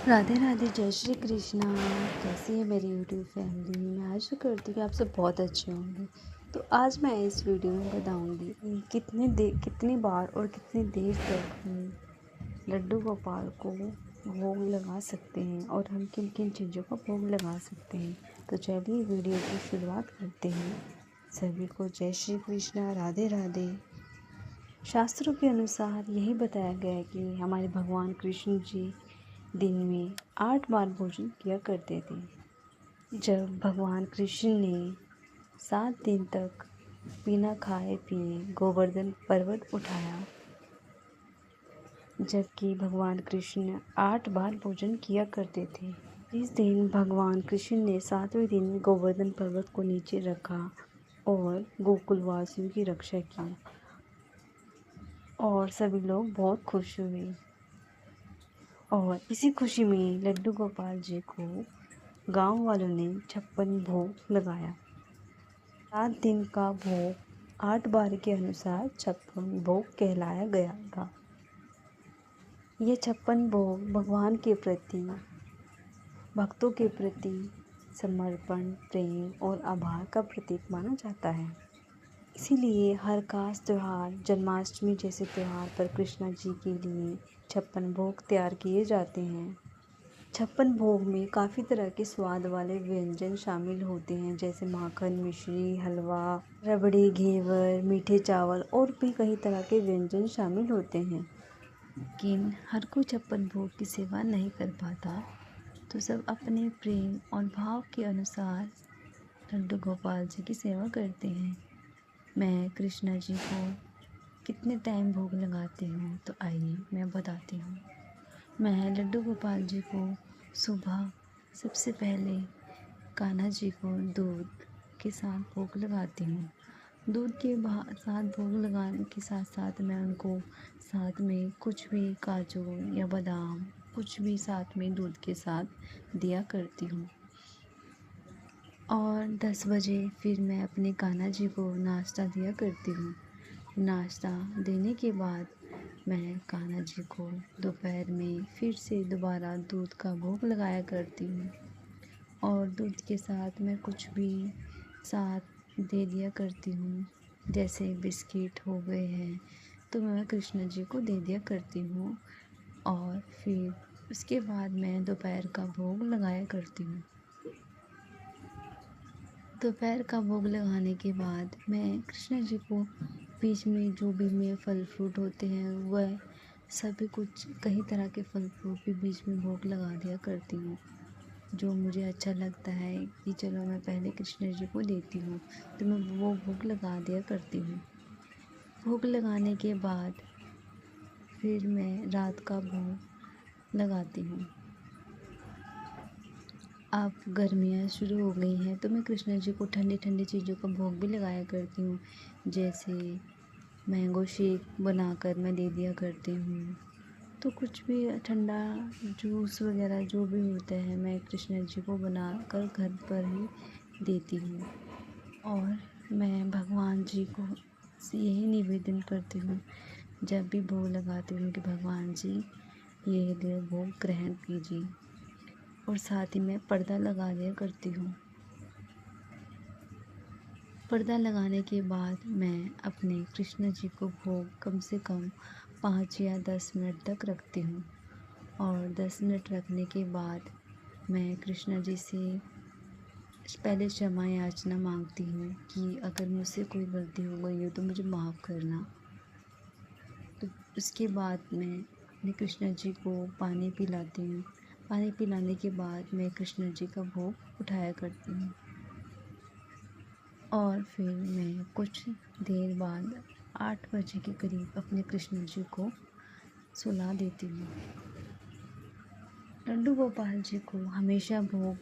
राधे राधे, जय श्री कृष्णा। कैसी है मेरी यूट्यूब फैमिली। मैं आशा करती हूँ कि आप सब बहुत अच्छे होंगे। तो आज मैं इस वीडियो में बताऊंगी कि कितनी बार और कितनी देर तक हम लड्डू गोपाल को भोग लगा सकते हैं और हम किन किन चीज़ों का भोग लगा सकते हैं। तो चलिए वीडियो की शुरुआत करते हैं। सभी को जय श्री कृष्णा, राधे राधे। शास्त्रों के अनुसार यही बताया गया है कि हमारे भगवान कृष्ण जी दिन में 8 बार भोजन किया करते थे। जब भगवान कृष्ण ने 7 दिन तक बिना खाए पिए गोवर्धन पर्वत उठाया, जबकि भगवान कृष्ण 8 बार भोजन किया करते थे। इस दिन भगवान कृष्ण ने 7वें दिन गोवर्धन पर्वत को नीचे रखा और गोकुलवासियों की रक्षा की और सभी लोग बहुत खुश हुए। और इसी खुशी में लड्डू गोपाल जी को गांव वालों ने 56 भोग लगाया। 7 दिन का भोग 8 बार के अनुसार 56 भोग कहलाया गया था। ये 56 भोग भगवान के प्रति, भक्तों के प्रति समर्पण, प्रेम और आभार का प्रतीक माना जाता है। इसीलिए हर खास त्यौहार, जन्माष्टमी जैसे त्यौहार पर कृष्णा जी के लिए 56 भोग तैयार किए जाते हैं। 56 भोग में काफ़ी तरह के स्वाद वाले व्यंजन शामिल होते हैं, जैसे माखन, मिश्री, हलवा, रबड़ी, घेवर, मीठे चावल और भी कई तरह के व्यंजन शामिल होते हैं। लेकिन हर कोई 56 भोग की सेवा नहीं कर पाता, तो सब अपने प्रेम और भाव के अनुसार लड्डू गोपाल जी की सेवा करते हैं। मैं कृष्णा जी को कितने टाइम भोग लगाती हूँ, तो आइए मैं बताती हूँ। मैं लड्डू गोपाल जी को सुबह सबसे पहले कान्हा जी को दूध के साथ भोग लगाती हूँ। दूध के साथ भोग लगाने के साथ साथ मैं उनको साथ में कुछ भी काजू या बादाम, कुछ भी साथ में दूध के साथ दिया करती हूँ। और 10 बजे फिर मैं अपने कान्हा जी को नाश्ता दिया करती हूँ। नाश्ता देने के बाद मैं कान्हा जी को दोपहर में फिर से दोबारा दूध का भोग लगाया करती हूँ और दूध के साथ मैं कुछ भी साथ दे दिया करती हूँ, जैसे बिस्किट हो गए हैं तो मैं कृष्ण जी को दे दिया करती हूँ। और फिर उसके बाद मैं दोपहर का भोग लगाया करती हूँ। दोपहर का भोग लगाने के बाद मैं कृष्ण जी को बीच में जो भी मेरे फल फ्रूट होते हैं वह सभी कुछ कई तरह के फल फ्रूट भी बीच में भोग लगा दिया करती हूँ। जो मुझे अच्छा लगता है कि चलो मैं पहले कृष्ण जी को देती हूँ, तो मैं वो भोग लगा दिया करती हूँ। भोग लगाने के बाद फिर मैं रात का भोग लगाती हूँ। अब गर्मियाँ शुरू हो गई हैं तो मैं कृष्ण जी को ठंडी ठंडी चीज़ों का भोग भी लगाया करती हूँ, जैसे मैंगो शेक बनाकर मैं दे दिया करती हूँ। तो कुछ भी ठंडा जूस वगैरह जो भी होता है मैं कृष्ण जी को बनाकर घर पर ही देती हूँ। और मैं भगवान जी को यही निवेदन करती हूँ जब भी भोग लगाती हूँ कि भगवान जी ये ले भोग ग्रहण कीजिए। और साथ ही मैं पर्दा लगा दिया करती हूँ। पर्दा लगाने के बाद मैं अपने कृष्ण जी को भोग कम से कम 5 या 10 मिनट तक रखती हूँ। और 10 मिनट रखने के बाद मैं कृष्ण जी से पहले क्षमा याचना मांगती हूँ कि अगर मुझसे कोई गलती हो गई हो तो मुझे माफ़ करना। तो उसके बाद मैं अपने कृष्ण जी को पानी पिलाती हूँ। पानी पिलाने के बाद मैं कृष्ण जी का भोग उठाया करती हूँ। और फिर मैं कुछ देर बाद 8 बजे के करीब अपने कृष्ण जी को सुला देती हूँ। लड्डू गोपाल जी को हमेशा भोग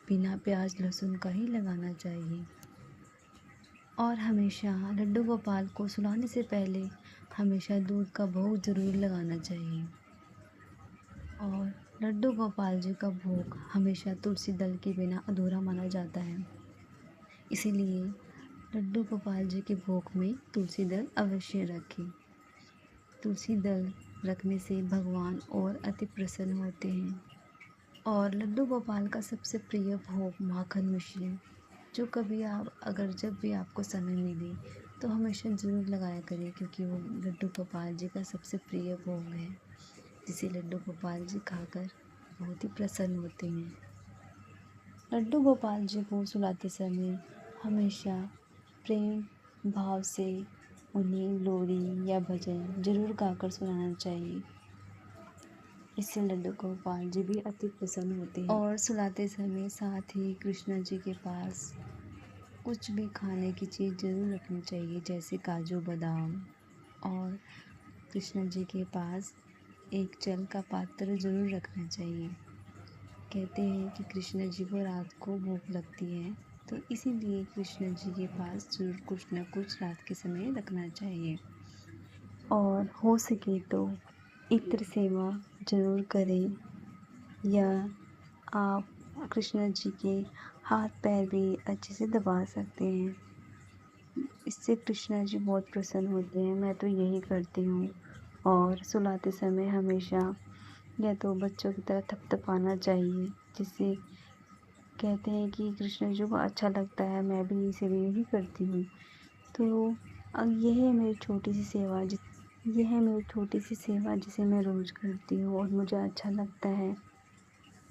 बिना प्याज लहसुन का ही लगाना चाहिए। और हमेशा लड्डू गोपाल को सुलाने से पहले हमेशा दूध का भोग ज़रूर लगाना चाहिए। और लड्डू गोपाल जी का भोग हमेशा तुलसी दल के बिना अधूरा माना जाता है। इसीलिए लड्डू गोपाल जी के भोग में तुलसी दल अवश्य रखें। तुलसी दल रखने से भगवान और अति प्रसन्न होते हैं। और लड्डू गोपाल का सबसे प्रिय भोग माखन मिश्री, जो कभी आप अगर जब भी आपको समय मिले तो हमेशा ज़रूर लगाया करिए, क्योंकि वो लड्डू गोपाल जी का सबसे प्रिय भोग है, जिसे लड्डू गोपाल जी खाकर बहुत ही प्रसन्न होते हैं। लड्डू गोपाल जी को सुलाते समय हमेशा प्रेम भाव से उन्हें लोरी या भजन ज़रूर गाकर सुनाना चाहिए। इससे लड्डू गोपाल जी भी अति प्रसन्न होते हैं। और सुलाते समय साथ ही कृष्ण जी के पास कुछ भी खाने की चीज़ ज़रूर रखनी चाहिए, जैसे काजू बादाम। और कृष्ण जी के पास एक जल का पात्र ज़रूर रखना चाहिए। कहते हैं कि कृष्ण जी को रात को भूख लगती है, तो इसीलिए कृष्ण जी के पास ज़रूर कुछ न कुछ रात के समय रखना चाहिए। और हो सके तो इत्र सेवा ज़रूर करें, या आप कृष्ण जी के हाथ पैर भी अच्छे से दबा सकते हैं। इससे कृष्ण जी बहुत प्रसन्न होते हैं। मैं तो यही करती हूँ। और सुलाते समय हमेशा या तो बच्चों की तरह थपथपाना चाहिए, जिससे कहते हैं कि कृष्ण जी को अच्छा लगता है। मैं भी इसीलिए यही करती हूँ। तो अब यह है मेरी छोटी सी सेवा जिसे मैं रोज़ करती हूँ और मुझे अच्छा लगता है।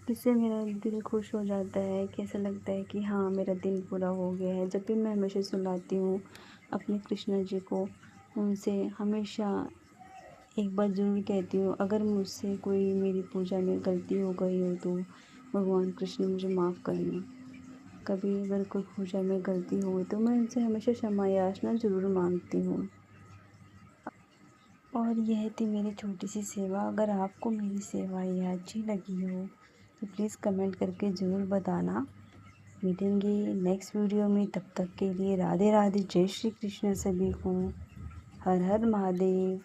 इससे मेरा दिल खुश हो जाता है कि ऐसा लगता है कि हाँ, मेरा दिन पूरा हो गया है। जब भी मैं हमेशा सुलाती हूँ अपने कृष्ण जी को, उनसे हमेशा एक बार ज़रूर कहती हूँ, अगर मुझसे कोई मेरी पूजा में गलती हो गई हो तो भगवान कृष्ण मुझे माफ़ करना। कभी अगर कोई पूजा में गलती हो तो मैं उनसे हमेशा क्षमा याचना ज़रूर मांगती हूँ। और यह थी मेरी छोटी सी सेवा। अगर आपको मेरी सेवा यह अच्छी लगी हो तो प्लीज़ कमेंट करके ज़रूर बताना। मिलेंगे नेक्स्ट वीडियो में, तब तक के लिए राधे राधे, जय श्री कृष्ण सभी को। हर हर महादेव।